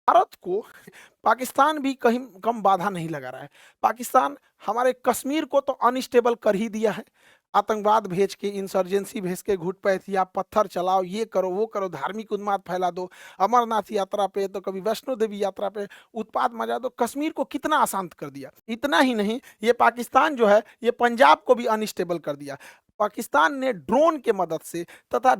भारत को पाकिस्तान भी कहीं कम बाधा नहीं लगा रहा है। पाकिस्तान हमारे कश्मीर को तो अनस्टेबल कर ही दिया है। आतंकवाद भेज के, इंसर्जेंसी भेज के, घुसपैठ या पत्थर चलाओ, ये करो, वो करो, धार्मिक उन्माद फैला दो, अमरनाथ यात्रा पे तो कभी वैष्णो देवी यात्रा पे उत्पात मचा दो। कश्मीर को कितना अशांत कर दिया। इतना ही नहीं, ये पाकिस्तान जो है ये पंजाब को भी अनस्टेबल कर दिया। पाकिस्तान ने ड्रोन के मदद से तथा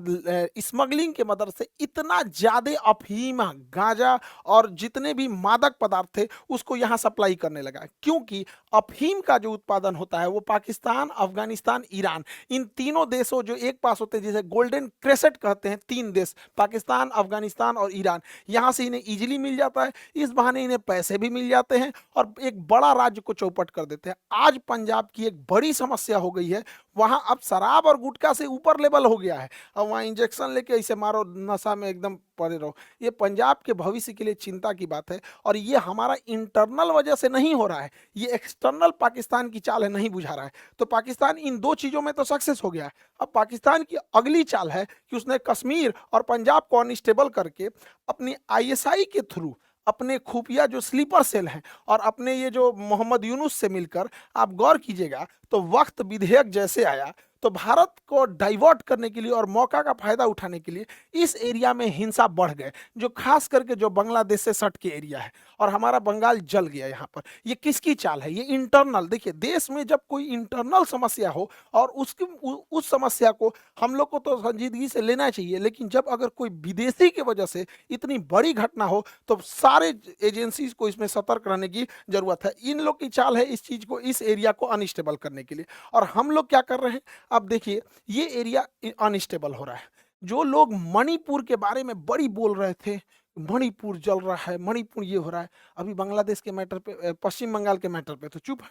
स्मगलिंग के मदद से इतना ज्यादा अफीम, गांजा और जितने भी मादक पदार्थ थे उसको यहाँ सप्लाई करने लगा। क्योंकि अफीम का जो उत्पादन होता है वो पाकिस्तान, अफगानिस्तान, ईरान, इन तीनों देशों जो एक पास होते हैं, जिसे गोल्डन क्रेसेट कहते हैं, तीन देश पाकिस्तान, अफगानिस्तान और ईरान, यहाँ से इन्हें इजीली मिल जाता है। इस बहाने इन्हें पैसे भी मिल जाते हैं और एक बड़ा राज्य को चौपट कर देते हैं। आज पंजाब की एक बड़ी समस्या हो गई है, वहां अब शराब और गुटखा से ऊपर लेवल हो गया है। अब वहां इंजेक्शन लेके ऐसे मारो, नशा में एकदम पड़े रहो। ये पंजाब के भविष्य के लिए चिंता की बात है। और ये हमारा इंटरनल वजह से नहीं हो रहा है, ये एक्सटर्नल पाकिस्तान की चाल है, नहीं बुझा रहा है। तो पाकिस्तान इन दो चीजों में तो सक्सेस हो गया है। अब पाकिस्तान की अगली चाल है कि उसने कश्मीर और पंजाब को अनस्टेबल करके अपनी आईएसआई के थ्रू, अपने खुफिया जो स्लीपर सेल हैं और अपने ये जो मोहम्मद यूनुस से मिलकर, आप गौर कीजिएगा तो वक्त विधेयक जैसे आया तो भारत को डाइवर्ट करने के लिए और मौका का फायदा उठाने के लिए इस एरिया में हिंसा बढ़ गए, जो खास करके जो बांग्लादेश से सट के एरिया है, और हमारा बंगाल जल गया यहाँ पर। ये किसकी चाल है? ये इंटरनल। देखिए, देश में जब कोई इंटरनल समस्या हो और उस समस्या को हम लोग को तो संजीदगी से लेना चाहिए, लेकिन जब अगर कोई विदेशी की वजह से इतनी बड़ी घटना हो तो सारे एजेंसीज को इसमें सतर्क रहने की जरूरत है। इन लोग की चाल है इस चीज को, इस एरिया को अनस्टेबल करने के लिए। और हम लोग क्या कर रहे हैं? अब देखिए, ये एरिया अनस्टेबल हो रहा है। जो लोग मणिपुर के बारे में बड़ी बोल रहे थे, मणिपुर जल रहा है, मणिपुर ये हो रहा है, अभी बांग्लादेश के मैटर पे, पश्चिम बंगाल के मैटर पे तो चुप है।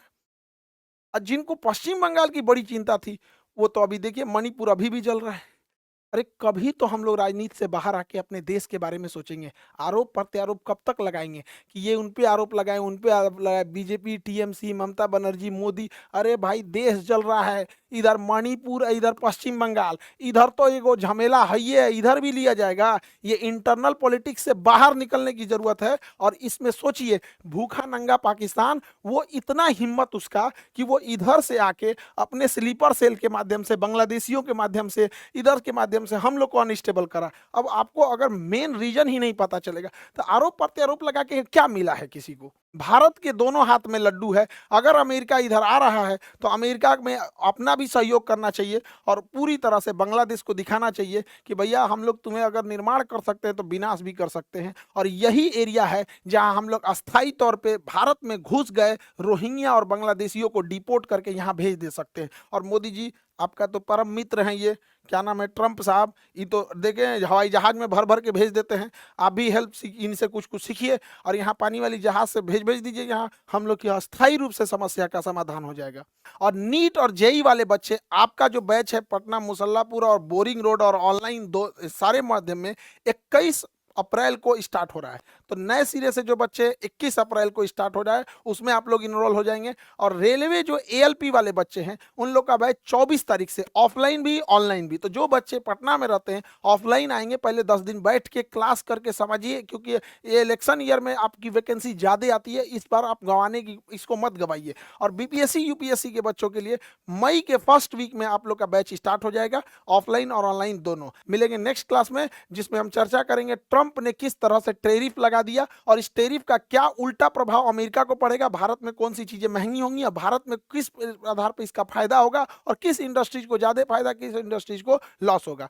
और जिनको पश्चिम बंगाल की बड़ी चिंता थी, वो तो अभी देखिए मणिपुर अभी भी जल रहा है। अरे कभी तो हम लोग राजनीति से बाहर आके अपने देश के बारे में सोचेंगे। आरोप प्रत्यारोप कब तक लगाएंगे कि ये उन पे आरोप लगाए, उन पे आरोप लगाए, बीजेपी, टीएमसी, ममता बनर्जी, मोदी। अरे भाई, देश जल रहा है, इधर मणिपुर, इधर पश्चिम बंगाल, इधर तो एगो झमेला है, ये इधर भी लिया जाएगा। ये इंटरनल पॉलिटिक्स से बाहर निकलने की जरूरत है। और इसमें सोचिए, भूखा नंगा पाकिस्तान, वो इतना हिम्मत उसका कि वो इधर से आके अपने स्लीपर सेल के माध्यम से, बांग्लादेशियों के माध्यम से, इधर के माध्यम से हम लोग को अनस्टेबल करा। अब आपको अगर मेन रीजन ही नहीं पता चलेगा तो आरोप प्रत्यारोप लगा के क्या मिला है किसी को? भारत के दोनों हाथ में लड्डू है। अगर अमेरिका इधर आ रहा है तो अमेरिका में अपना भी सहयोग करना चाहिए और पूरी तरह से बांग्लादेश को दिखाना चाहिए कि भैया, हम लोग तुम्हें अगर निर्माण कर सकते हैं तो विनाश भी कर सकते हैं। और यही एरिया है जहां हम लोग अस्थायी तौर पे भारत में घुस गए रोहिंग्या और बांग्लादेशियों को डिपोर्ट करके यहां भेज दे सकते हैं। और मोदी जी, आपका तो परम मित्र हैं ये, क्या नाम है, ट्रंप साहब, ये तो देखें हवाई जहाज में भर भर के भेज देते हैं। आप भी हेल्प इनसे कुछ कुछ सीखिए और यहाँ पानी वाली जहाज से भेज भेज दीजिए। यहाँ हम लोग की अस्थायी रूप से समस्या का समाधान हो जाएगा। और नीट और जेई वाले बच्चे, आपका जो बैच है पटना, मुसल्लापुर और बोरिंग रोड और ऑनलाइन, दो सारे माध्यम में 21 अप्रैल को स्टार्ट हो रहा है। तो नए सिरे से जो बच्चे 21 अप्रैल को स्टार्ट हो जाए उसमें आप लोग इनरोल हो जाएंगे। और रेलवे जो एएलपी वाले बच्चे हैं उन लोग का बैच 24 तारीख से, ऑफलाइन भी ऑनलाइन भी। तो जो बच्चे पटना में रहते हैं ऑफलाइन आएंगे, पहले 10 दिन बैठ के क्लास करके समझिए, क्योंकि ये इलेक्शन ईयर में आपकी वैकेंसी ज़्यादा आती है, इस बार आप गंवाने की, इसको मत गवाइए। और बीपीएससी यूपीएससी के बच्चों के लिए मई के फर्स्ट वीक में आप लोग का बैच स्टार्ट हो जाएगा, ऑफलाइन और ऑनलाइन दोनों। मिलेंगे नेक्स्ट क्लास में, जिसमें हम चर्चा करेंगे ट्रंप ने किस तरह से टैरिफ लगा दिया और इस टैरिफ का क्या उल्टा प्रभाव अमेरिका को पड़ेगा, भारत में कौन सी चीजें महंगी होंगी और भारत में किस आधार पर इसका फायदा होगा, और किस इंडस्ट्रीज को ज्यादा फायदा, किस इंडस्ट्रीज को लॉस होगा।